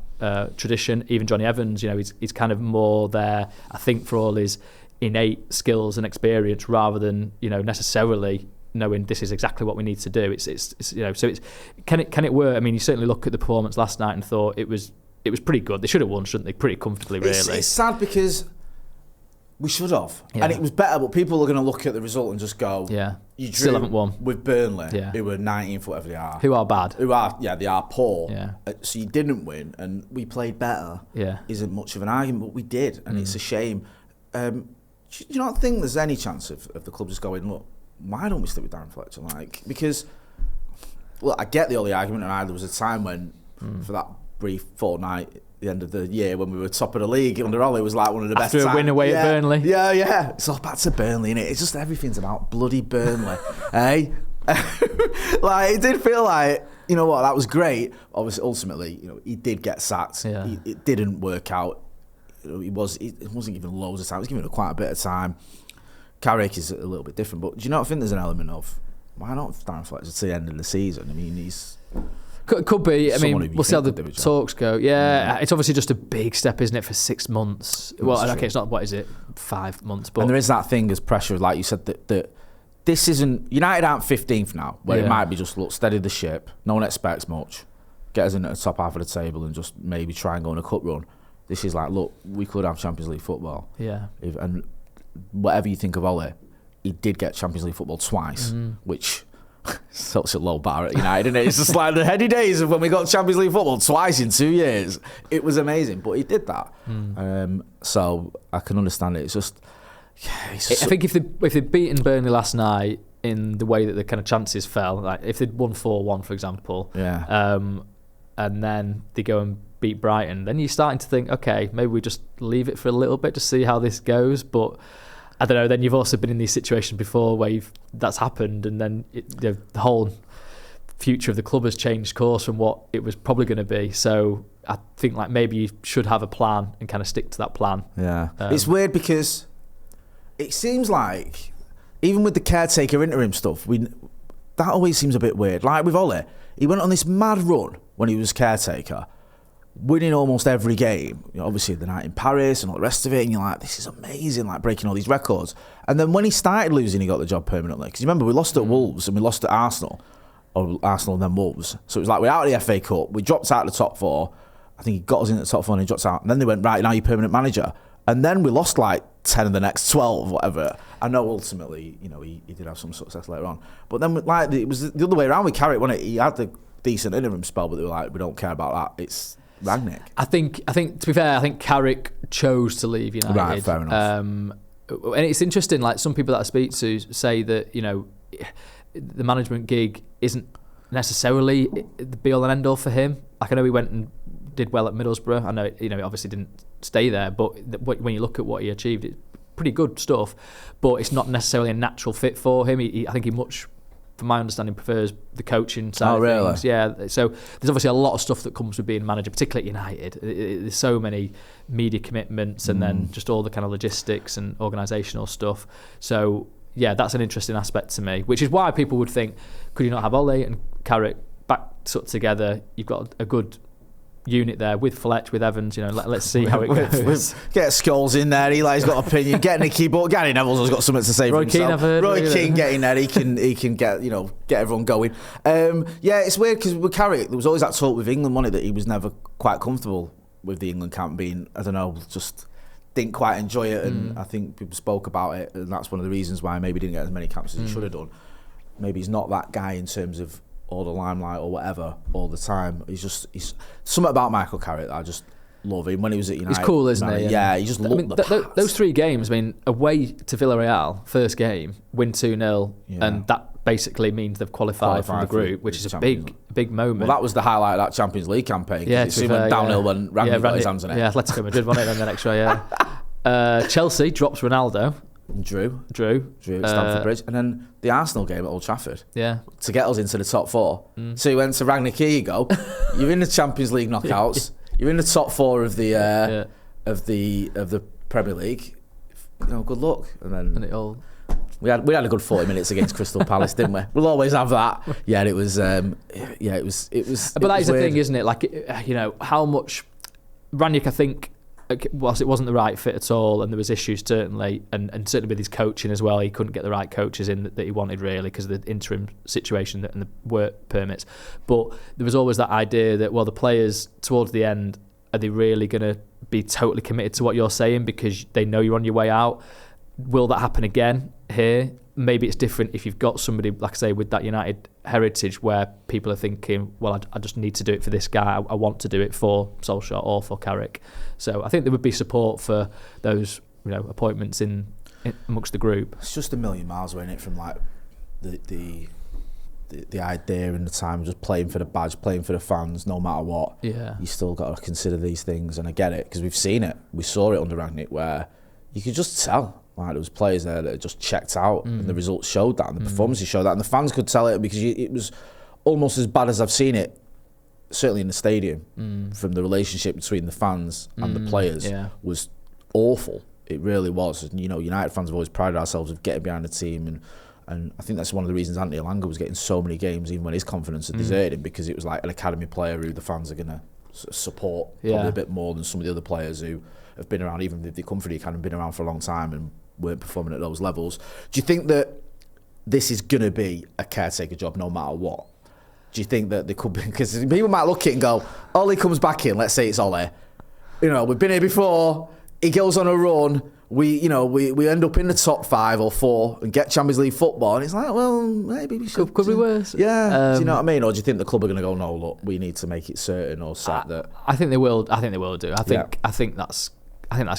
tradition. Even Johnny Evans, you know, he's kind of more there, I think, for all his innate skills and experience, rather than, you know, necessarily knowing this is exactly what we need to do. It's you know, so it's can it work? I mean, you certainly look at the performance last night and thought it was pretty good. They should have won, shouldn't they? Pretty comfortably, really. It's sad because we should have, and it was better. But people are going to look at the result and just go, "Yeah, you still haven't won." With Burnley, who were 19th, whatever they are, who are bad, they are poor. Yeah. So you didn't win, and we played better. Yeah, isn't much of an argument, but we did, and it's a shame. Do you not think there's any chance of the club just going, look, why don't we stick with Darren Fletcher? Like, because, look, I get the only argument, and there was a time when, for that brief fortnight at the end of the year when we were top of the league under Ollie, it was like one of the best times. After a win away at Burnley. Yeah. It's all back to Burnley, innit? It's just everything's about bloody Burnley, eh? Like, it did feel like you know what, that was great. Obviously, ultimately, he did get sacked. Yeah. It didn't work out. It wasn't given loads of time. It was given quite a bit of time. Carrick is a little bit different, but do you not think there's an element of why not Darren Fletcher to the end of the season? I mean, he's could be. I mean, we'll see how the talks go. Yeah, it's obviously just a big step, isn't it, for 6 months? Well, okay, it's not. What is it? 5 months. But and there is that thing as pressure, like you said, that this isn't United aren't 15th now, where it might be just look steady the ship. No one expects much. Get us into the top half of the table and just maybe try and go on a cup run. This is like, look, we could have Champions League football. Yeah. And whatever you think of Ole, he did get Champions League football twice, which such a low bar at United, isn't it? It's just like the heady days of when we got Champions League football twice in 2 years. It was amazing, but he did that. So I can understand it. It's just... I think if they'd beaten Burnley last night in the way that the kind of chances fell, like if they'd won 4-1, for example, and then they go and beat Brighton, then you're starting to think, okay, maybe we just leave it for a little bit to see how this goes. But I don't know, then you've also been in these situations before where that's happened, and then the whole future of the club has changed course from what it was probably going to be. So I think like maybe you should have a plan and kind of stick to that plan. Yeah. It's weird because it seems like even with the caretaker interim stuff, that always seems a bit weird. Like with Ole, he went on this mad run when he was caretaker, winning almost every game. Obviously the night in Paris and all the rest of it, and you're like, this is amazing, like breaking all these records. And then when he started losing, he got the job permanently. Because you remember, we lost at Wolves and we lost at Arsenal, or Arsenal and then Wolves. So it was like, we're out of the FA Cup, we dropped out of the top 4. I think he got us in the top 4 and he dropped out. And then they went, right, now you're permanent manager. And then we lost like 10 of the next 12, whatever. I know ultimately, he did have some success later on. But then like it was the other way around with Carrick, wasn't it? He had the decent interim spell, but they were like, we don't care about that. It's Rangnick. I think to be fair, I think Carrick chose to leave United. Right, fair enough. And it's interesting, like some people that I speak to say that, the management gig isn't necessarily the be all and end all for him. Like I know he went and did well at Middlesbrough. I know, he obviously didn't stay there, but when you look at what he achieved, it's pretty good stuff, but it's not necessarily a natural fit for him. I think he much, from my understanding, prefers the coaching side of things. Yeah, so there's obviously a lot of stuff that comes with being a manager, particularly at United. There's so many media commitments and then just all the kind of logistics and organisational stuff. So yeah, that's an interesting aspect to me, which is why people would think, could you not have Ole and Carrick back sort of together? You've got a good unit there with Fletch, with Evans. Let's see how it goes. Get Scholes in there. Eli's got opinion. Get Nicky, but Gary Neville's has got something to say for himself. Roy Keane getting there. He can get everyone going. It's weird because with Carrick, there was always that talk with England, wasn't it, that he was never quite comfortable with the England camp being, I don't know, just didn't quite enjoy it, and I think people spoke about it, and that's one of the reasons why maybe he didn't get as many caps as he should have done. Maybe he's not that guy in terms of all the limelight or whatever all the time. He's something about Michael Carrick that I just love him. When he was at United, he's cool, isn't he? Yeah, he just looked those 3 games. I mean, away to Villarreal, first game, win 2-0, and that basically means they've qualified from the group, which is a big moment. Well, that was the highlight of that Champions League campaign. Yeah, it soon went downhill when Rangnick got his hands on it. Yeah, Atletico Madrid won it then the next year. Chelsea drops Ronaldo. Drew at Stamford Bridge, and then the Arsenal game at Old Trafford. Yeah, to get us into the top 4. So he went to Rangnick. Here you go. You're in the Champions League knockouts. You're in the top 4 of the of the Premier League. Good luck. And it all. We had a good 40 minutes against Crystal Palace, didn't we? We'll always have that. Yeah, it was. It was. But that is the thing, isn't it? Like, how much Rangnick, I think, whilst it wasn't the right fit at all, and there was issues certainly, and certainly with his coaching as well, he couldn't get the right coaches in that he wanted really because of the interim situation and the work permits. But there was always that idea that, well, the players towards the end, are they really going to be totally committed to what you're saying because they know you're on your way out? Will that happen again here? Maybe it's different if you've got somebody, like I say, with that United heritage where people are thinking, well, I just need to do it for this guy. I want to do it for Solskjaer or for Carrick. So I think there would be support for those, appointments in amongst the group. It's just a million miles away, isn't it, from like the idea and the time of just playing for the badge, playing for the fans, no matter what. Yeah, you still got to consider these things, and I get it because we've seen it. We saw it under Rangnick where you could just tell. Like, there was players there that just checked out, and the results showed that, and the performances showed that, and the fans could tell it because it was almost as bad as I've seen it, certainly in the stadium, from the relationship between the fans and the players, was awful. It really was. And, United fans have always prided ourselves of getting behind the team, and I think that's one of the reasons Anthony Elanga was getting so many games, even when his confidence had deserted him, because it was like an academy player who the fans are going to support probably a bit more than some of the other players who have been around, even if they come from the academy, been around for a long time and weren't performing at those levels. Do you think that this is going to be a caretaker job no matter what? Do you think that they could be? Because people might look at it and go, Ollie comes back in, let's say it's Ollie. We've been here before, he goes on a run, we end up in the top 5 or 4 and get Champions League football, and it's like, well, maybe we should. Could be worse. Yeah, do you know what I mean? Or do you think the club are going to go, no, look, we need to make it certain or set that? I think they will. I think they will do. I think that's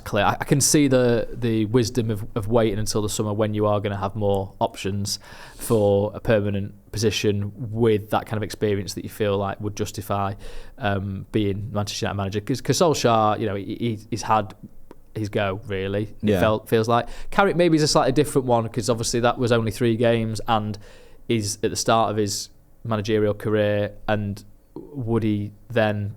clear. I can see the wisdom of waiting until the summer when you are going to have more options for a permanent position with that kind of experience that you feel like would justify being Manchester United manager. Because Solskjaer, he's had his go, really. It feels like. Carrick maybe is a slightly different one, because obviously that was only 3 games and is at the start of his managerial career, and would he then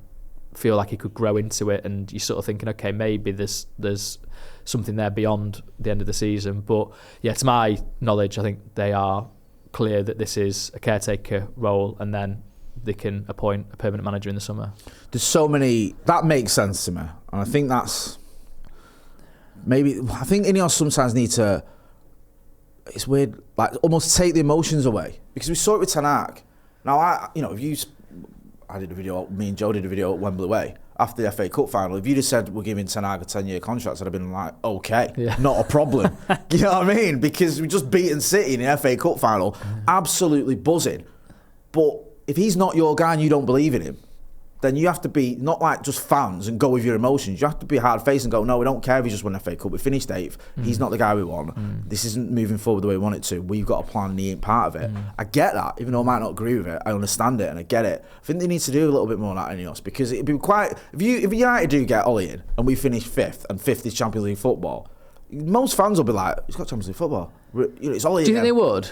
feel like he could grow into it? And you're sort of thinking, okay, maybe there's something there beyond the end of the season. But yeah, to my knowledge, I think they are clear that this is a caretaker role, and then they can appoint a permanent manager in the summer. There's so many, that makes sense to me, and I think that's I think INEOS sometimes need to, it's weird, like almost take the emotions away, because we saw it with Ten Hag. Now I did a video, me and Joe did a video at Wembley Way after the FA Cup final. If you'd have said we're giving Ten Hag a 10-year contract, I'd have been like, okay, not a problem. You know what I mean? Because we just beaten City in the FA Cup final, absolutely buzzing. But if he's not your guy and you don't believe in him, then you have to be not like just fans and go with your emotions. You have to be hard-faced and go, no, we don't care if he just won the FA Cup. We finished 8th. He's not the guy we want. This isn't moving forward the way we want it to. We've got a plan and he ain't part of it. I get that, even though I might not agree with it. I understand it and I get it. I think they need to do a little bit more on that, INEOS, because it'd be quite... If United do get Ollie in and we finish 5th, and 5th is Champions League football, most fans will be like, he's got Champions League football. It's Ollie. Do you think they would?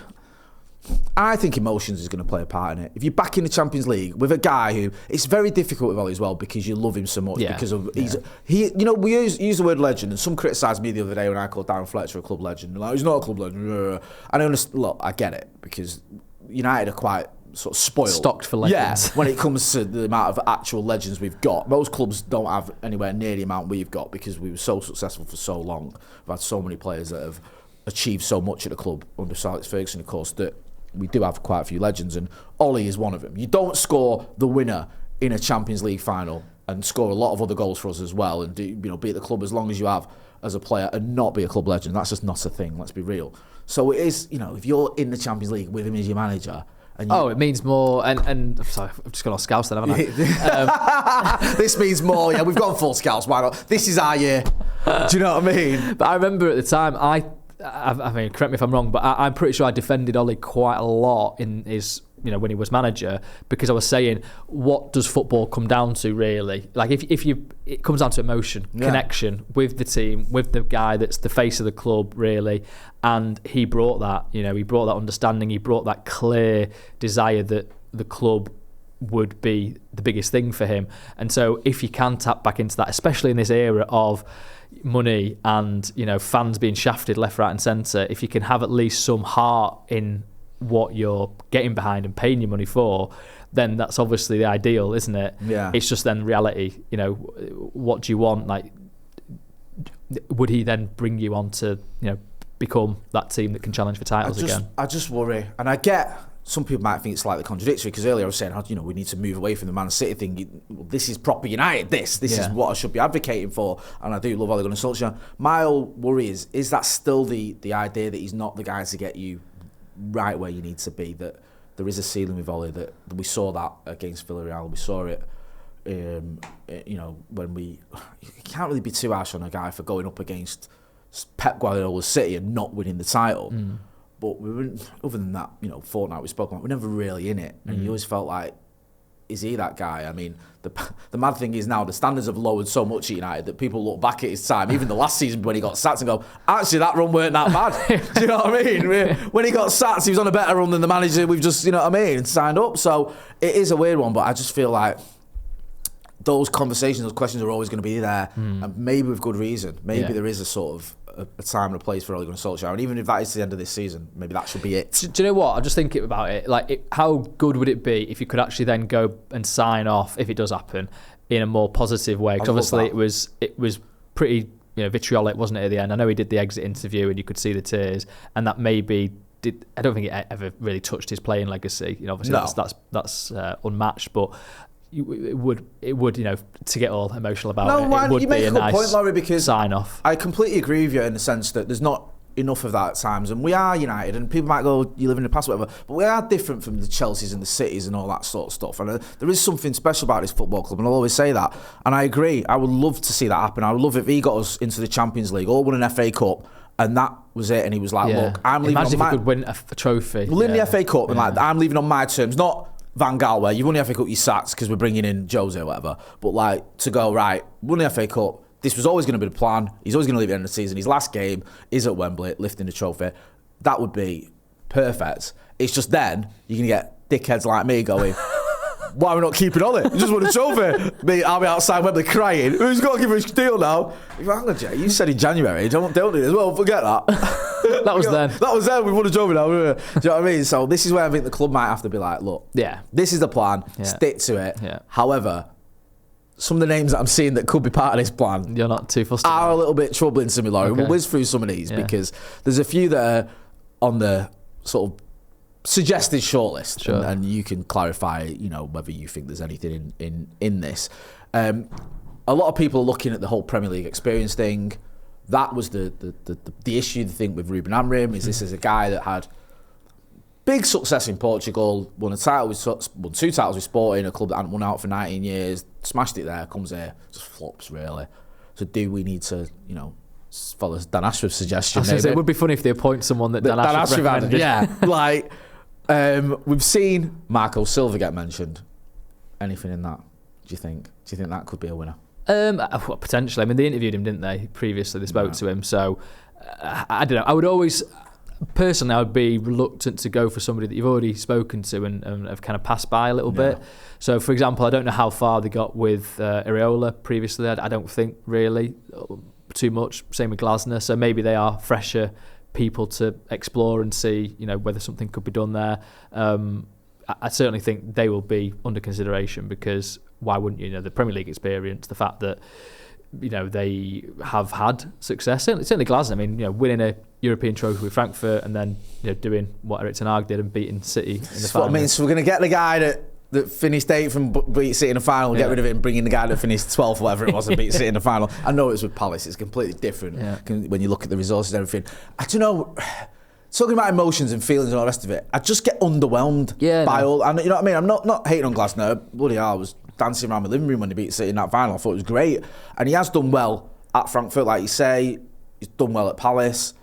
I think emotions is going to play a part in it. If you're back in the Champions League with a guy who, it's very difficult with Ollie as well, because you love him so much, because of we use the word legend, and some criticised me the other day when I called Darren Fletcher a club legend. Like, he's not a club legend. And I understand, look, I get it, because United are quite sort of spoiled, stocked for legends. Yeah, when it comes to the amount of actual legends we've got. Most clubs don't have anywhere near the amount we've got, because we were so successful for so long. We've had so many players that have achieved so much at the club under Sir Alex Ferguson, of course, that we do have quite a few legends, and Ollie is one of them. You don't score the winner in a Champions League final and score a lot of other goals for us as well, and be at the club as long as you have as a player and not be a club legend. That's just not a thing, let's be real. So it is, if you're in the Champions League with him as your manager, and it means more. And sorry, I've just gone off Scouts then, haven't I? This means more. Yeah, we've gone full Scouts. Why not? This is our year. Do you know what I mean? But I remember at the time, I mean, correct me if I'm wrong, but I'm pretty sure I defended Ollie quite a lot in his, when he was manager, because I was saying, what does football come down to, really? Like, it comes down to emotion, connection with the team, with the guy that's the face of the club, really. And he brought that, he brought that understanding, he brought that clear desire that the club would be the biggest thing for him. And so if you can tap back into that, especially in this era of money and fans being shafted left, right and centre, if you can have at least some heart in what you're getting behind and paying your money for, then that's obviously the ideal, isn't it? Yeah. It's just then reality, what do you want? Like, would he then bring you on to become that team that can challenge for titles again? I just worry, and I get some people might think it's slightly contradictory, because earlier I was saying, we need to move away from the Man City thing. This is proper United. This is what I should be advocating for, and I do love Ole Gunnar Solskjaer. My old worry is that still the idea that he's not the guy to get you right where you need to be, that there is a ceiling with Ole, that we saw that against Villarreal. We saw it, when you can't really be too harsh on a guy for going up against Pep Guardiola's City and not winning the title. But we weren't, other than that, fortnight we spoke about, we're never really in it. And you always felt like is he that guy? I mean, the mad thing is now the standards have lowered so much at United that people look back at his time, even the last season when he got sacked, and go, actually, that run weren't that bad. Do you know what I mean? When he got sacked, he was on a better run than the manager we've just, you know what I mean, signed up. So it is a weird one, but I just feel like those conversations, those questions are always going to be there, and maybe with good reason. Maybe there is a sort of a time and a place for Ole Gunnar Solskjaer, and even if that is the end of this season, maybe that should be it. Do you know what? I'm just thinking about it. Like, how good would it be if you could actually then go and sign off, if it does happen, in a more positive way? Because obviously it was pretty, you know, vitriolic, wasn't it, at the end? I know he did the exit interview and you could see the tears, and that maybe did. I don't think it ever really touched his playing legacy. You know, obviously that's unmatched, but. It would, you know, to get all emotional about it would you make be a a good nice point, Laurie, because sign off. I completely agree with you in the sense that there's not enough of that at times, and we are United, and people might go, you live in the past, whatever, but we are different from the Chelseas and the Cities and all that sort of stuff, and there is something special about this football club, and I'll always say that, and I agree. I would love to see that happen. I would love if he got us into the Champions League, or won an FA Cup, and that was it, and he was like, look, I'm leaving Imagine on if he could win a trophy. Win the FA Cup, and like, I'm leaving on my terms, not Van Gaal, where you've won the FA Cup, you sacked because we're bringing in Jose or whatever. But like, to go, right, won the FA Cup, this was always going to be the plan. He's always going to leave at the end of the season. His last game is at Wembley, lifting the trophy. That would be perfect. It's just then you're going to get dickheads like me going, why are we not keeping on it? You just won a trophy. I'll be outside Wembley crying. Who's got to give us a deal now? You said in January, don't do it as well. Forget that. That was then. That was then. We won a trophy now. Do you know what I mean? So this is where I think the club might have to be like, look, this is the plan. Stick to it. Yeah. However, some of the names that I'm seeing that could be part of this plan, you're not too fussed are a little bit troubling to me, Laurie. Okay. We'll whiz through some of these because there's a few that are on the sort of suggested shortlist, and you can clarify, you know, whether you think there's anything in this. A lot of people are looking at the whole Premier League experience thing. That was the issue, the thing with Ruben Amorim, is this is a guy that had big success in Portugal, won 2 titles with Sporting, a club that hadn't won out for 19 years, smashed it there, comes here, just flops really. So do we need to, you know, follow Dan Ashworth's suggestion? It would be funny if they appoint someone that Dan Ashworth recommended. Yeah, like we've seen Marco Silva get mentioned. Anything in that? Do you think that could be a winner? Potentially. I mean, they interviewed him, didn't they? Previously, they spoke to him. So I don't know. I would always, personally, I would be reluctant to go for somebody that you've already spoken to and have kind of passed by a little bit. So, for example, I don't know how far they got with Areola previously. I don't think really too much. Same with Glasner. So maybe they are fresher people to explore and see, you know, whether something could be done there. I certainly think they will be under consideration, because why wouldn't you? You know, the Premier League experience, the fact that, you know, they have had success. Certainly Glasner. I mean, you know, winning a European trophy with Frankfurt and then, you know, doing what Erik ten Hag did and beating City in the final. That's what I mean. So we're going to get the guy that finished 8th and beat City in the final, get rid of it, and bring in the guy that finished 12th, whatever it was, and beat City in the final. I know it was with Palace. It's completely different when you look at the resources and everything. I don't know. Talking about emotions and feelings and all the rest of it, I just get underwhelmed by all. And you know what I mean? I'm not hating on Glasner. Bloody hell, I was dancing around my living room when he beat City in that final. I thought it was great. And he has done well at Frankfurt, like you say. He's done well at Palace.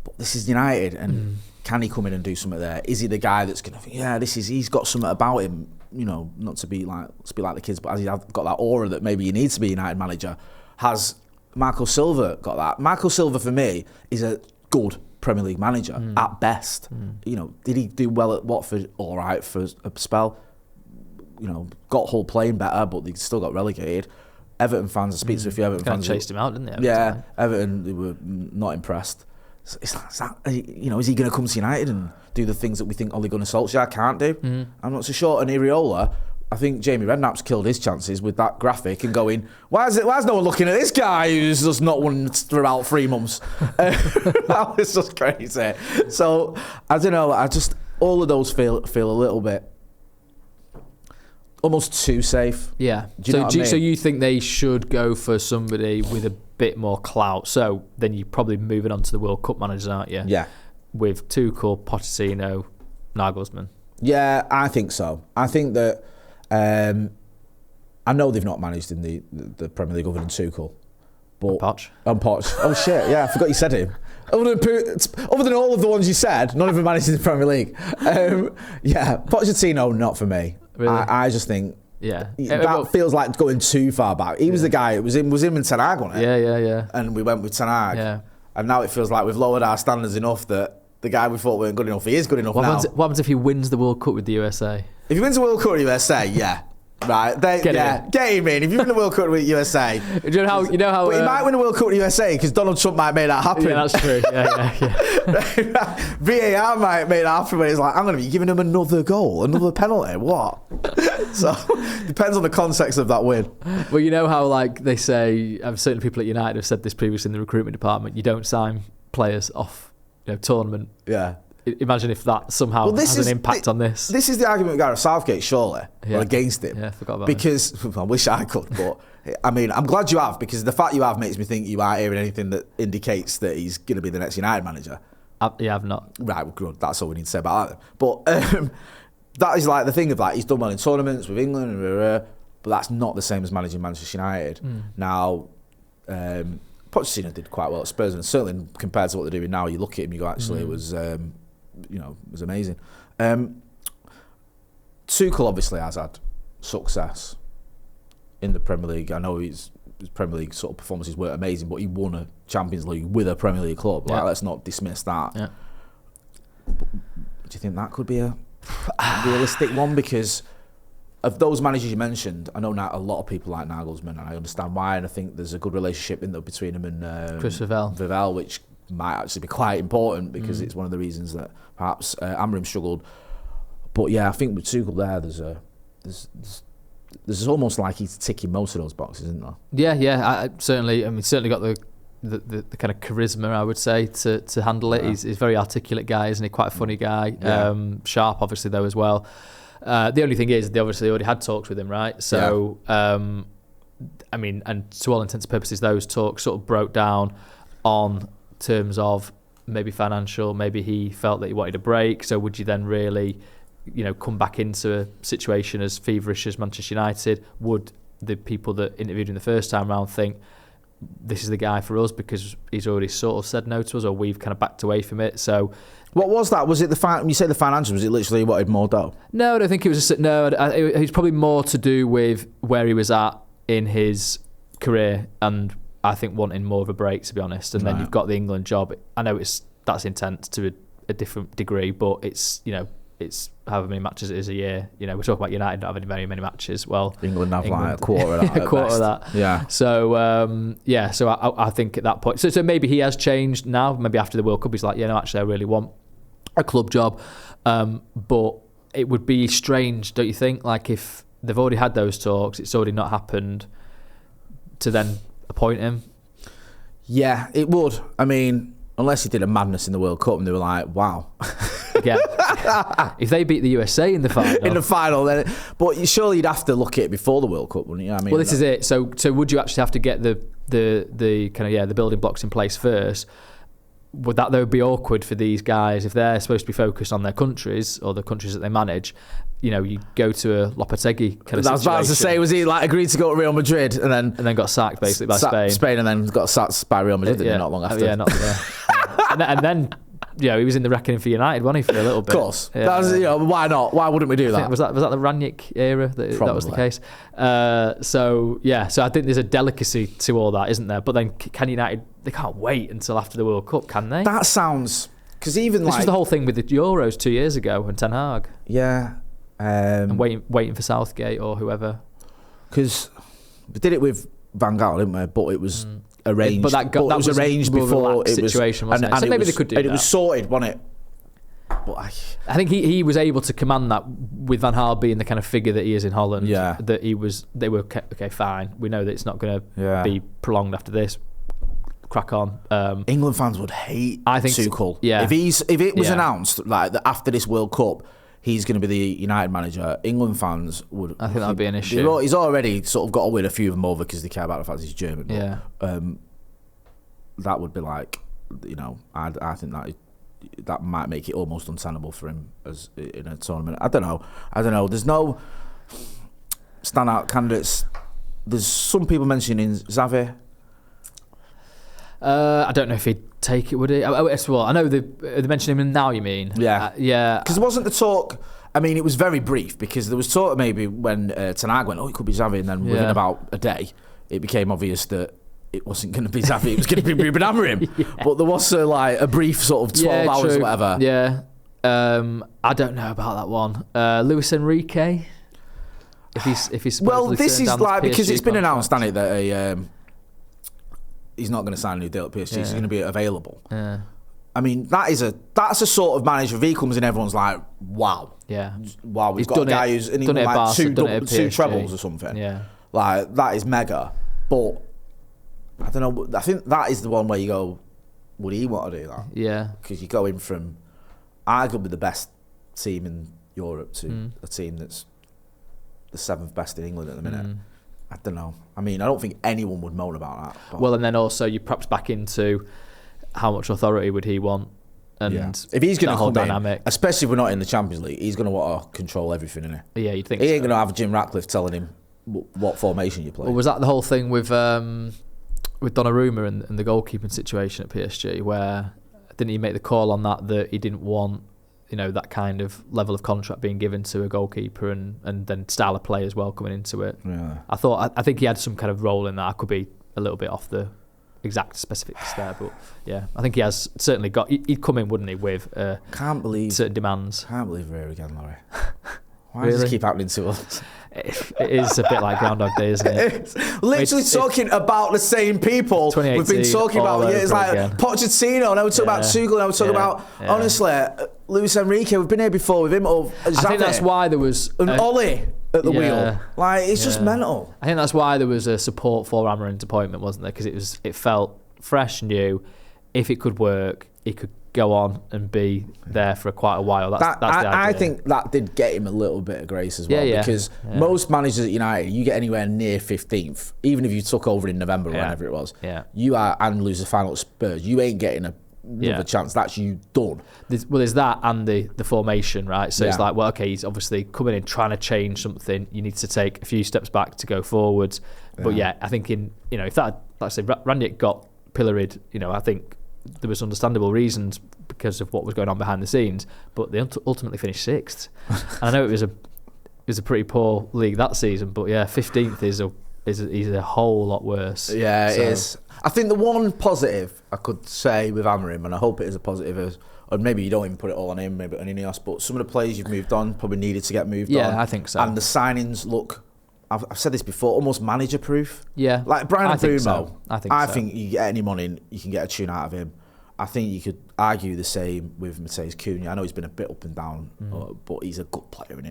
But this is United, and can he come in and do something there? Is he the guy that's going to think, he's got something about him, you know, not to be like the kids, but has he got that aura that maybe he needs to be a United manager? Has Marco Silva got that? Marco Silva, for me, is a good Premier League manager at best. You know, did he do well at Watford? All right for a spell. You know, got Hull playing better, but they still got relegated. Everton fans, I speak to a few Everton fans. Chased him out, didn't they? Everton, they were not impressed. So is he going to come to United and do the things that we think Ole Gunnar Solskjaer can't do? I'm not so sure. And Areola, I think Jamie Redknapp's killed his chances with that graphic and going, why is no one looking at this guy who's just not won for about 3 months? That was just crazy. So I don't know. All of those feel a little bit almost too safe. Yeah. So you think they should go for somebody with a bit more clout? So then you're probably moving on to the World Cup managers, aren't you? Yeah. With Tuchel, Pochettino, Nagelsmann. Yeah, I think so. I think that I know they've not managed in the Premier League other than Tuchel. But Poch. Oh shit, yeah, I forgot you said him. Other than all of the ones you said, none of them managed in the Premier League. Pochettino, not for me. Really? I just think yeah, that feels like going too far back. He was the guy. It was him and Ten Hag, wasn't it? Yeah. And we went with Ten Hag. Yeah. And now it feels like we've lowered our standards enough that the guy we thought weren't good enough, he is good enough now. What happens if he wins the World Cup with the USA? If he wins the World Cup with the USA, yeah. Right, get him in. If you win the World Cup with USA, do you know how? But he might win the World Cup with USA because Donald Trump might make that happen. Yeah, that's true. Yeah. VAR might make that happen when he's like, I'm going to be giving him another goal, another penalty. What? So depends on the context of that win. Well, you know how like they say, certain people at United have said this previously in the recruitment department. You don't sign players off, tournament. Yeah. Imagine if that somehow has an impact on this. This is the argument with Gareth Southgate, surely, or against him. Yeah, I forgot about because I wish I could, but I mean, I'm glad you have, because the fact you have makes me think you aren't hearing anything that indicates that he's going to be the next United manager. I've not. Right, well, good. That's all we need to say about that. But that is like the thing of like he's done well in tournaments with England, but that's not the same as managing Manchester United. Now, Pochettino did quite well at Spurs, and certainly compared to what they're doing now, you look at him, you go, actually, it was. Was amazing. Tuchel obviously has had success in the Premier League. I know his Premier League sort of performances weren't amazing, but he won a Champions League with a Premier League club. Like, let's not dismiss that. Yeah. But do you think that could be a realistic one? Because of those managers you mentioned, I know now a lot of people like Nagelsmann, and I understand why, and I think there's a good relationship between him and Chris Vivell, which might actually be quite important because it's one of the reasons that perhaps Amorim struggled. But yeah, I think with Tuchel there, there's almost like he's ticking most of those boxes, isn't there? Yeah. Certainly got the kind of charisma, I would say, to handle it. He's a very articulate guy, isn't he? Quite a funny guy. Yeah. Sharp, obviously, though, as well. The only thing is, they obviously already had talks with him, right? So, and to all intents and purposes, those talks sort of broke down on terms of maybe financial, maybe he felt that he wanted a break. So would you then really, come back into a situation as feverish as Manchester United? Would the people that interviewed him the first time round think this is the guy for us because he's already sort of said no to us, or we've kind of backed away from it? So what was that? Was it when you say the financial, was it literally he wanted more dough? No, I don't think it was. It was probably more to do with where he was at in his career, and I think wanting more of a break, to be honest. And then you've got the England job. I know that's intense to a different degree, but it's however many matches it is a year. We're talking about United not having very many matches. Well, England have like a quarter of that. A quarter of that. Yeah. So So I think at that point, so maybe he has changed now. Maybe after the World Cup, he's like, actually, I really want a club job. But it would be strange, don't you think? Like if they've already had those talks, it's already not happened, to then appoint him. Yeah, it would. I mean, unless he did a madness in the World Cup and they were like, wow. Yeah. If they beat the USA in the final. Then. But surely you'd have to look at it before the World Cup, wouldn't you? Well, this is it. So would you actually have to get the kind of the building blocks in place first? Would that though be awkward for these guys if they're supposed to be focused on their countries or the countries that they manage? You go to a Lopetegui kind of situation. I was about to say, was he like agreed to go to Real Madrid and then got sacked basically by Spain, and then got sacked by Real Madrid not long after. And then he was in the reckoning for United, wasn't he, for a little bit? Of course. That was, why not? Why wouldn't we do that? Was that the Ranić era that was the case? So I think there's a delicacy to all that, isn't there? But then can United? They can't wait until after the World Cup, can they? That sounds, because even this was the whole thing with the Euros 2 years ago and Ten Hag. Yeah. And waiting for Southgate or whoever. Because we did it with Van Gaal, didn't we? But it was arranged. But that was arranged before it was. Situation, wasn't it? So maybe they could do that. And it was sorted, wasn't it? But I think he was able to command that with Van Gaal being the kind of figure that he is in Holland. Yeah. That they were okay, fine. We know that it's not going to be prolonged after this. Crack on. England fans would hate Tuchel. Yeah. If it was announced like that after this World Cup, he's going to be the United manager, England fans would... I think that would be an issue. He's already sort of got to win a few of them over because they care about the fact he's German. But, yeah. That would be like, I think that might make it almost untenable for him as in a tournament. I don't know. There's no standout candidates. There's some people mentioning Xavi. I don't know if he'd take it, would he? Well, I know they mention him now, you mean? Yeah. Yeah. Because wasn't the talk I mean, it was very brief because there was sort of maybe when Ten Hag went, it could be Xavi, and then within about a day, it became obvious that it wasn't going to be Xavi, it was going to be Ruben Amorim. But there was a brief sort of 12 hours or whatever. Yeah. I don't know about that one. Luis Enrique. If he's this is like because it's been announced, hasn't it, that he's not going to sign a new deal at PSG. So he's going to be available. Yeah. I mean, that's a sort of manager. If he comes in, everyone's like, wow. Yeah. Wow, we've got a guy who's in like two trebles or something. Yeah. Like, that is mega. But I don't know. I think that is the one where you go, would he want to do that? Yeah. Because you go in from arguably the best team in Europe to a team that's the 7th best in England at the minute. I don't know. I mean, I don't think anyone would moan about that. But. Well, and then also you perhaps back into how much authority would he want, and if he's going to come dynamic, especially if we're not in the Champions League, he's going to want to control everything, isn't he? Yeah, you'd think he ain't going to have Jim Ratcliffe telling him what formation you play. Well, was that the whole thing with Donnarumma and the goalkeeping situation at PSG, where didn't he make the call on that he didn't want that kind of level of contract being given to a goalkeeper and then style of play as well coming into it? Yeah. I think he had some kind of role in that. I could be a little bit off the exact specifics there, but yeah, I think he has certainly got. He'd come in, wouldn't he, with certain demands. Can't believe we're here again, Laurie. Why really? does this keep happening to us? It is a bit like Groundhog Day, isn't it? It's literally talking about the same people we've been talking about. It's like again. Pochettino, now we're talking about Tuchel, now we're talking about, honestly, Luis Enrique. We've been here before with him. I think that's why there was Ollie at the wheel. Like, it's just mental. I think that's why there was a support for Amorim's appointment, wasn't there? Because it felt fresh, new. If it could work, it could go on and be there for quite a while. That's the idea. I think that did get him a little bit of grace as well, because most managers at United, you get anywhere near 15th, even if you took over in November or whenever it was, you are and lose the final at Spurs, you ain't getting another chance. That's you done. There's that and the formation, right? So it's like, well, okay, he's obviously coming in trying to change something. You need to take a few steps back to go forwards. But I think if that, like I say, Rangnick got pilloried, I think there was understandable reasons because of what was going on behind the scenes, but they ultimately finished 6th. And I know it was a pretty poor league that season, but 15th is a whole lot worse. Yeah, it is. I think the one positive I could say with Amorim, and I hope it is a positive, is, or maybe you don't even put it all on him, maybe on INEOS, but some of the players you've moved on probably needed to get moved on. Yeah, I think so. And the signings look, I've said this before, almost manager-proof. Yeah. Like Brian Bruno. So. I think you get any money, you can get a tune out of him. I think you could argue the same with Matheus Cunha. I know he's been a bit up and down, but he's a good player.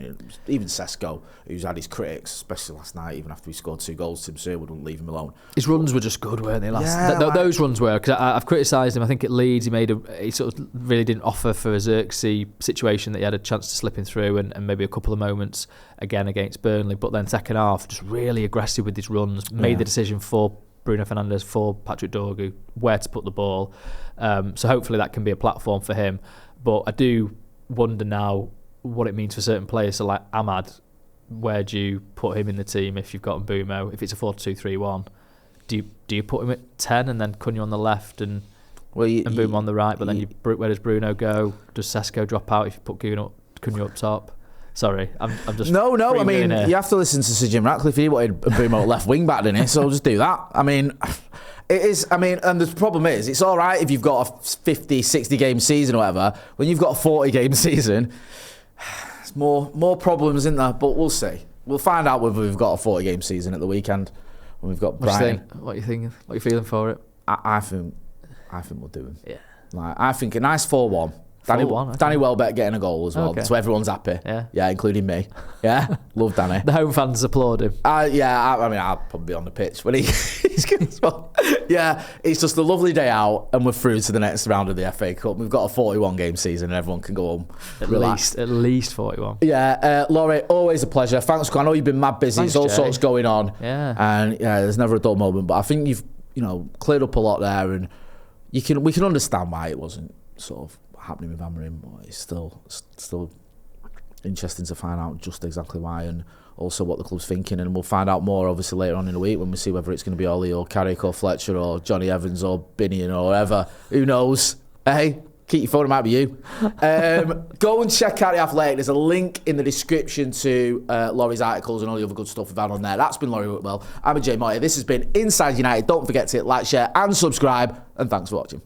Even Sesko, who's had his critics, especially last night, even after he scored 2 goals, Tim Sherwood wouldn't leave him alone. His runs were just good, weren't they? Those runs were, because I've criticised him. I think at Leeds he sort of really didn't offer for a Xerxes situation that he had a chance to slip him through, and maybe a couple of moments again against Burnley. But then second half, just really aggressive with his runs, made the decision for Bruno Fernandes, for Patrick Dorgu, where to put the ball. So hopefully that can be a platform for him. But I do wonder now what it means for certain players. So like Ahmad, where do you put him in the team if you've got Mbeumo? If it's a 4-2-3-1, do you put him at 10 and then Cunha on the left and Mbeumo on the right? But then where does Bruno go? Does Sesko drop out if you put Cunha up top? Sorry, I'm just... No, I mean, you have to listen to Sir Jim Ratcliffe. He wanted Mbeumo at left wing back, didn't he? So I'll just do that. I mean, it is... I mean, and the problem is, it's all right if you've got a 50, 60 game season or whatever. When you've got a 40 game season, there's more problems, isn't there? But we'll see. We'll find out whether we've got a 40 game season at the weekend when we've got Brighton. What are you thinking? What are you feeling for it? I think we'll do him. Yeah. Like, I think a nice 4-1. Danny Welbeck getting a goal as well, so everyone's happy. Yeah, including me. Yeah, love Danny. The home fans applaud him. I mean, I'll probably be on the pitch when he's good as well. Yeah, it's just a lovely day out, and we're through to the next round of the FA Cup. We've got a 41 game season, and everyone can go home. At least 41. Yeah, Laurie, always a pleasure. Thanks, I know you've been mad busy. There's all sorts going on. Yeah, and there's never a dull moment. But I think you've cleared up a lot there, and we can understand why it wasn't sort of happening with Amorim, but it's still interesting to find out just exactly why, and also what the club's thinking. And we'll find out more obviously later on in the week when we see whether it's going to be Ollie or Carrick or Fletcher or Johnny Evans or Binion or whatever. Who knows? Hey, Keep your phone, it might be you. Go and check out The Athletic. There's a link in the description to Laurie's articles and all the other good stuff we've had on there. That's been Laurie Whitwell. I'm Jay Moyer. This has been Inside United. Don't forget to hit like, share and subscribe. And thanks for watching.